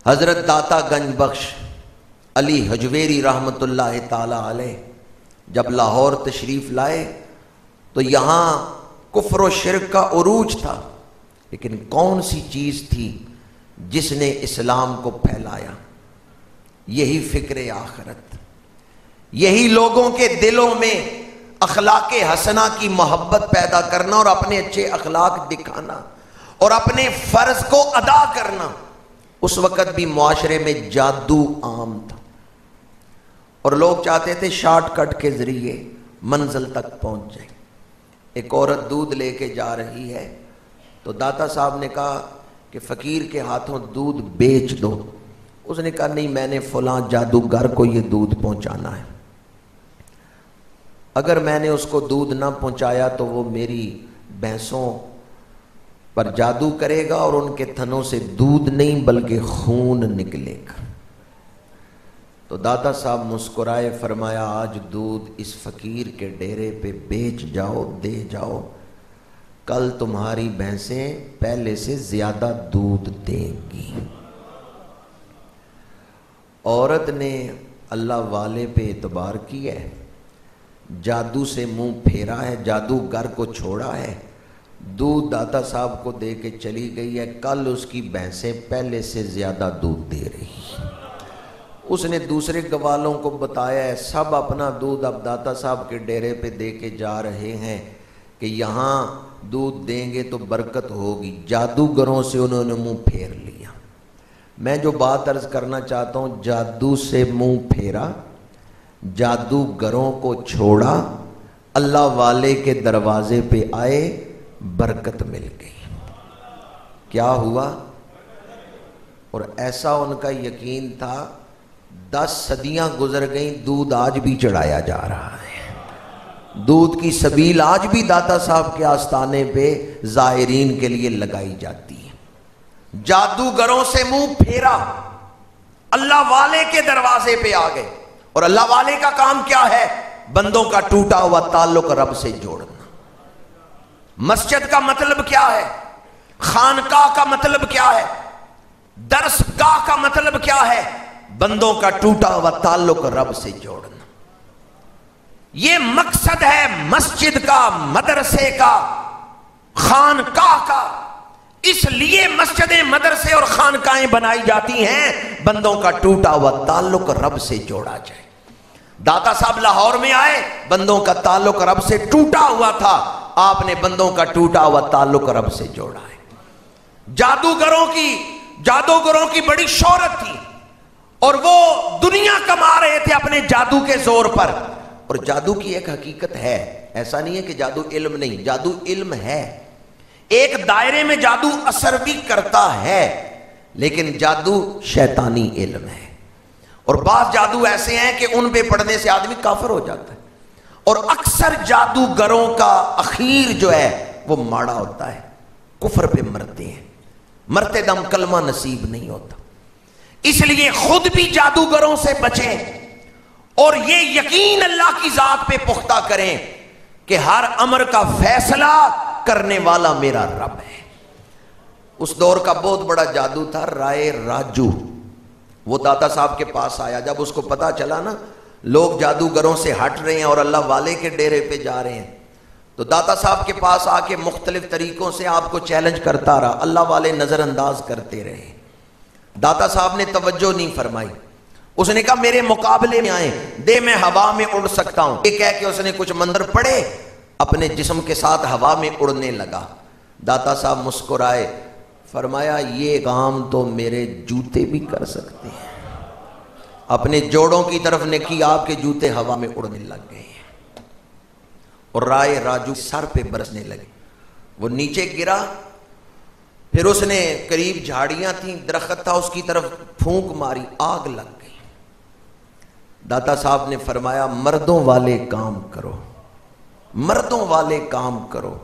حضرت داتا گنج بخش علی حجویری رحمۃ اللہ تعالی علیہ جب لاہور تشریف لائے تو یہاں کفر و شرک کا عروج تھا، لیکن کون سی چیز تھی جس نے اسلام کو پھیلایا؟ یہی فکر آخرت، یہی لوگوں کے دلوں میں اخلاق حسنہ کی محبت پیدا کرنا اور اپنے اچھے اخلاق دکھانا اور اپنے فرض کو ادا کرنا۔ اس وقت بھی معاشرے میں جادو عام تھا اور لوگ چاہتے تھے شارٹ کٹ کے ذریعے منزل تک پہنچ جائیں۔ ایک عورت دودھ لے کے جا رہی ہے تو داتا صاحب نے کہا کہ فقیر کے ہاتھوں دودھ بیچ دو۔ اس نے کہا نہیں، میں نے فلاں جادوگر کو یہ دودھ پہنچانا ہے، اگر میں نے اس کو دودھ نہ پہنچایا تو وہ میری بھینسوں پر جادو کرے گا اور ان کے تھنوں سے دودھ نہیں بلکہ خون نکلے گا۔ تو داتا صاحب مسکرائے، فرمایا آج دودھ اس فقیر کے ڈیرے پہ بیچ جاؤ، دے جاؤ، کل تمہاری بھینسیں پہلے سے زیادہ دودھ دیں گی۔ عورت نے اللہ والے پہ اعتبار کیا ہے، جادو سے منہ پھیرا ہے، جادوگر کو چھوڑا ہے، دودھ داتا صاحب کو دے کے چلی گئی ہے، کل اس کی بھینسیں پہلے سے زیادہ دودھ دے رہی ہیں۔ اس نے دوسرے گوالوں کو بتایا ہے، سب اپنا دودھ اب داتا صاحب کے ڈیرے پہ دے کے جا رہے ہیں کہ یہاں دودھ دیں گے تو برکت ہوگی۔ جادوگروں سے انہوں نے منہ پھیر لیا۔ میں جو بات عرض کرنا چاہتا ہوں، جادو سے منہ پھیرا، جادوگروں کو چھوڑا، اللہ والے کے دروازے پہ آئے، برکت مل گئی۔ کیا ہوا؟ اور ایسا ان کا یقین تھا، 10 صدیاں گزر گئیں، دودھ آج بھی چڑھایا جا رہا ہے، دودھ کی سبیل آج بھی داتا صاحب کے آستانے پہ زائرین کے لیے لگائی جاتی ہے۔ جادوگروں سے منہ پھیرا، اللہ والے کے دروازے پہ آ گئے، اور اللہ والے کا کام کیا ہے؟ بندوں کا ٹوٹا ہوا تعلق رب سے جوڑنا۔ مسجد کا مطلب کیا ہے؟ خانقاہ کا مطلب کیا ہے؟ درس گاہ کا مطلب کیا ہے؟ بندوں کا ٹوٹا ہوا تعلق رب سے جوڑنا۔ یہ مقصد ہے مسجد کا، مدرسے کا، خانقاہ کا۔ اس لیے مسجدیں، مدرسے اور خانقاہیں بنائی جاتی ہیں، بندوں کا ٹوٹا ہوا تعلق رب سے جوڑا جائے۔ داتا صاحب لاہور میں آئے، بندوں کا تعلق رب سے ٹوٹا ہوا تھا، آپ نے بندوں کا ٹوٹا ہوا تعلق رب سے جوڑا ہے۔ جادوگروں کی بڑی شہرت تھی اور وہ دنیا کما رہے تھے اپنے جادو کے زور پر۔ اور جادو کی ایک حقیقت ہے، ایسا نہیں ہے کہ جادو علم نہیں، جادو علم ہے، ایک دائرے میں جادو اثر بھی کرتا ہے، لیکن جادو شیطانی علم ہے۔ اور بعض جادو ایسے ہیں کہ ان پہ پڑھنے سے آدمی کافر ہو جاتا ہے، اور اکثر جادوگروں کا اخیر جو ہے وہ ماڑا ہوتا ہے، کفر پہ مرتے ہیں، مرتے دم کلمہ نصیب نہیں ہوتا۔ اس لیے خود بھی جادوگروں سے بچیں اور یہ یقین اللہ کی ذات پہ پختہ کریں کہ ہر امر کا فیصلہ کرنے والا میرا رب ہے۔ اس دور کا بہت بڑا جادو تھا رائے راجو۔ وہ داتا صاحب کے پاس آیا، جب اس کو پتا چلا نا لوگ جادوگروں سے ہٹ رہے ہیں اور اللہ والے کے ڈیرے پہ جا رہے ہیں، تو داتا صاحب کے پاس آ کے مختلف طریقوں سے آپ کو چیلنج کرتا رہا، اللہ والے نظر انداز کرتے رہے۔ داتا صاحب نے توجہ نہیں فرمائی، اس نے کہا میرے مقابلے میں آئیں، دے میں ہوا میں اڑ سکتا ہوں۔ یہ کہہ کے اس نے کچھ منتر پڑھے، اپنے جسم کے ساتھ ہوا میں اڑنے لگا۔ داتا صاحب مسکرائے، فرمایا یہ کام تو میرے جوتے بھی کر سکتے ہیں۔ اپنے جوڑوں کی طرف نے کی، آپ کے جوتے ہوا میں اڑنے لگ گئے اور رائے راجو سر پہ برسنے لگے، وہ نیچے گرا۔ پھر اس نے قریب جھاڑیاں تھیں، درخت تھا، اس کی طرف پھونک ماری، آگ لگ گئی۔ داتا صاحب نے فرمایا مردوں والے کام کرو، مردوں والے کام کرو۔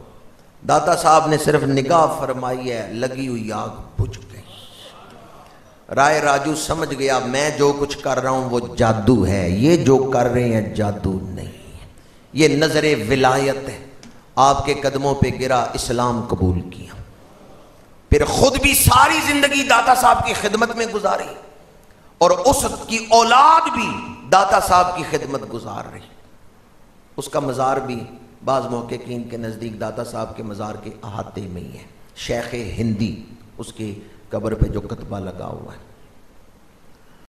داتا صاحب نے صرف نگاہ فرمائی ہے، لگی ہوئی آگ بجھ گئی۔ رائے راجو سمجھ گیا میں جو کچھ کر رہا ہوں وہ جادو ہے، یہ جو کر رہے ہیں جادو نہیں ہے، یہ نظر ولایت ہے۔ آپ کے قدموں پہ گرا، اسلام قبول کیا۔ پھر خود بھی ساری زندگی داتا صاحب کی خدمت میں گزاری اور اس کی اولاد بھی داتا صاحب کی خدمت گزار رہی. اس کا مزار بھی بعض محققین کے نزدیک داتا صاحب کے مزار کے احاطے میں ہی ہے. شیخ ہندی اس کی قبر پہ جو کتبہ لگا ہوا ہے.